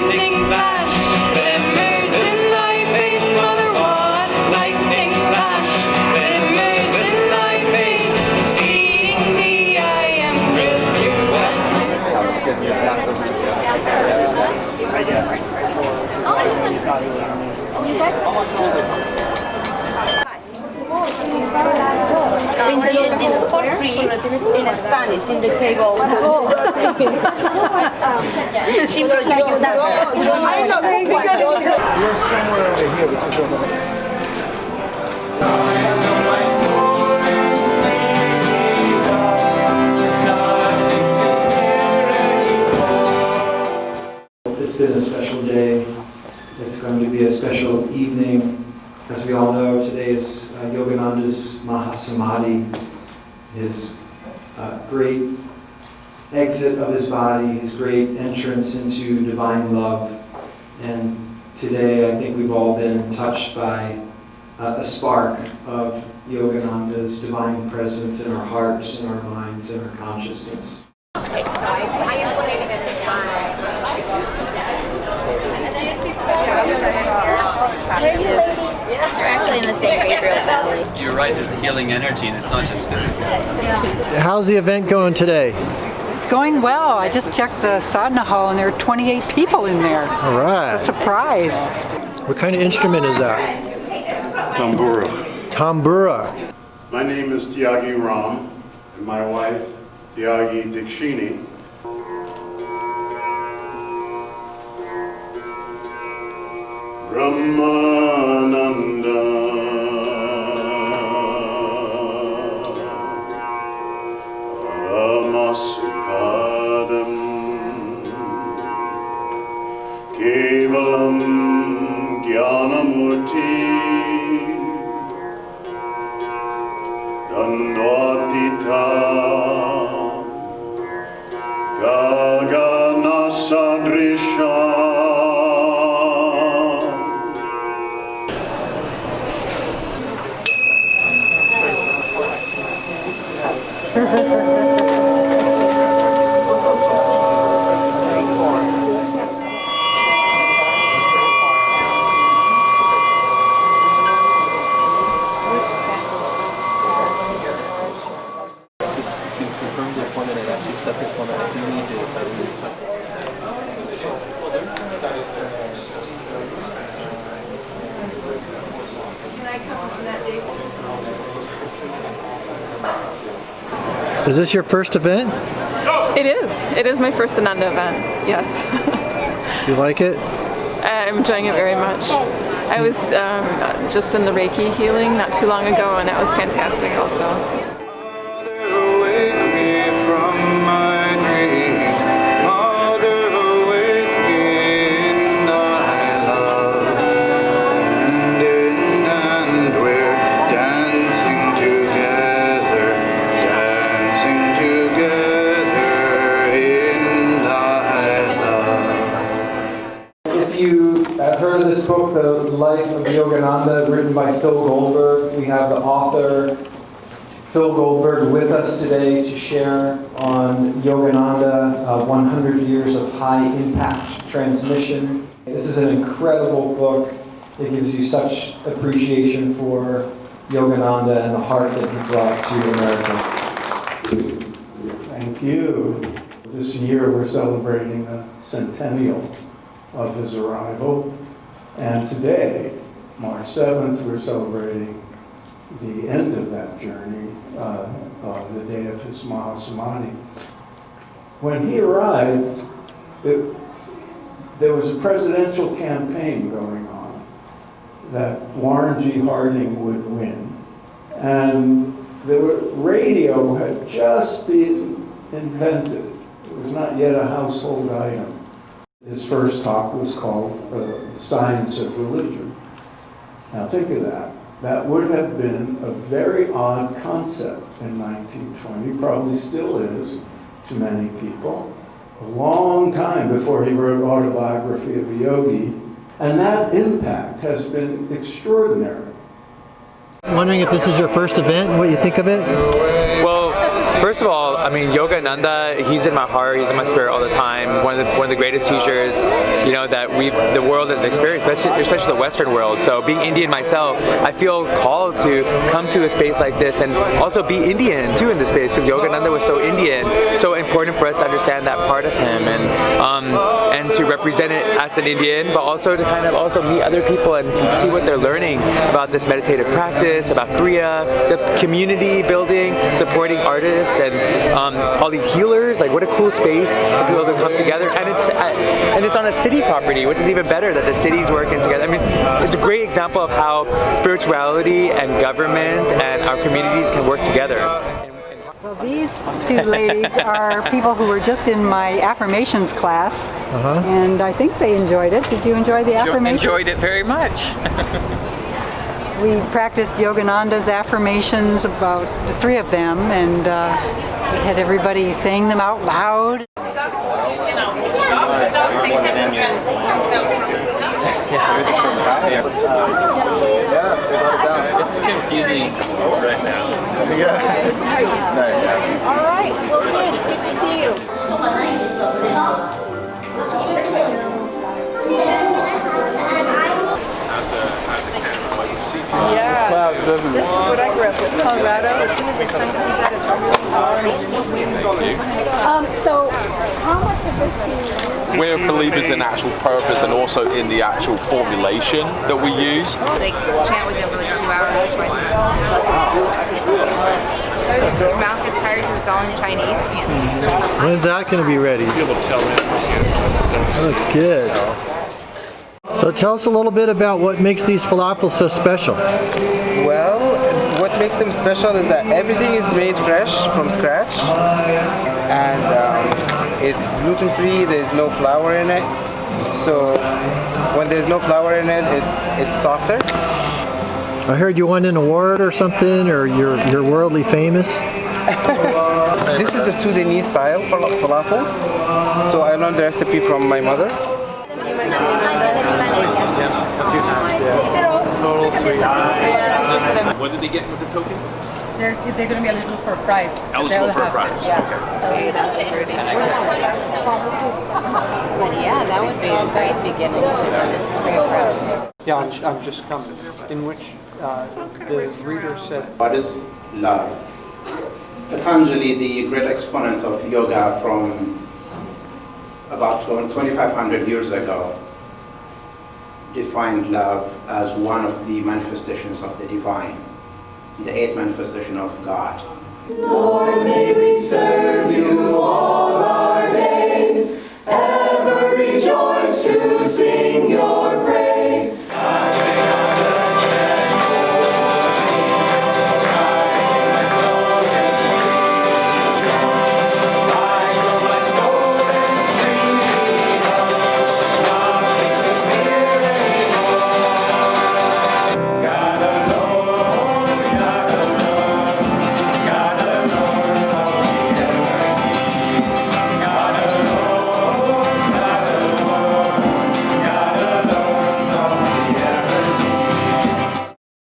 lightning flash, glimmers in thy face, mother, what? Lightning flash, glimmers in thy face, seeing thee I am thrilled to Bring these books for free in Spanish in the table. She brought you that. You're somewhere over here, but just over there. It's been a special day. It's going to be a special evening. As we all know, today is Yogananda's Mahasamadhi, his great exit of his body, his great entrance into divine love. And today I think we've all been touched by a spark of Yogananda's divine presence in our hearts, in our minds, in our consciousness. You're actually in the same Gabriel Valley. You're right, there's a healing energy and it's not just physical. How's the event going today? It's going well. I just checked the sadhana hall and there are 28 people in there. All right. It's a surprise. What kind of instrument is that? Tambura. Tambura. My name is Tyagi Ram, and my wife, Tyagi Dikshini. Ramananda. Ramasukadam. Kevalam Jnanamurti. Dandvatita Gagana Sadrisha. Is this your first event? It is. It is my first Ananda event, yes. You like it? I'm enjoying it very much. I was just in the Reiki healing not too long ago and that was fantastic also. I've heard of this book, The Life of Yogananda, written by Phil Goldberg. We have the author, Phil Goldberg, with us today to share on Yogananda, 100 Years of High Impact Transmission. This is an incredible book. It gives you such appreciation for Yogananda and the heart that he brought to America. Thank you. This year we're celebrating the centennial of his arrival. And today, March 7th, we're celebrating the end of that journey, the day of his Mahasamadhi. When he arrived, there was a presidential campaign going on that Warren G. Harding would win. And radio had just been invented. It was not yet a household item. His first talk was called The Science of Religion. Now think of that. That would have been a very odd concept in 1920, probably still is to many people. A long time before he wrote Autobiography of a Yogi. And that impact has been extraordinary. Wondering if this is your first event and what you think of it? Well, first of all, I mean, Yogananda, he's in my heart, he's in my spirit all the time. One of the greatest teachers, you know, that the world has experienced, especially the Western world. So being Indian myself, I feel called to come to a space like this and also be Indian too in this space, because Yogananda was so Indian, so important for us to understand that part of him and to represent it as an Indian, but also to kind of also meet other people and see what they're learning about this meditative practice, about Kriya, the community building, supporting artists, and all these healers. Like, what a cool space for people to come together, and it's on a city property, which is even better that the city's working together. I mean, it's a great example of how spirituality and government and our communities can work together. Well, these two ladies are people who were just in my affirmations class, and I think they enjoyed it. Did you enjoy the affirmations? Enjoyed it very much. We practiced Yogananda's affirmations, about the three of them, and we had everybody saying them out loud. It's confusing right now. Nice. All right. Well, good. Good to see you. Yeah. This is what I grew up with. Colorado. As soon as the sun comes out, it's really warm. So, how much of this do you? We're believers in actual purpose and also in the actual formulation that we use. Like chant with them for like 2 hours twice a month. Your mouth gets tired because it's all in Chinese. When's that going to be ready? That looks good. So tell us a little bit about what makes these falafels so special. Well, what makes them special is that everything is made fresh from scratch, and it's gluten-free. There's no flour in it, so when there's no flour in it, it's softer. I heard you won an award or something, or you're worldly famous. This is the Sudanese style falafel, so I learned the recipe from my mother. A few times, yeah. Total sweet. What did they get with the token? They're going to be eligible for a prize. Eligible for a prize. Yeah. Okay. But yeah, that would be a great beginning to this great practice. Yeah, I'm just coming. In which the reader said, what is love? Patanjali, the great exponent of yoga from about 2,500 years ago, defined love as one of the manifestations of the divine, the 8th manifestation of God. Lord, may we serve you all.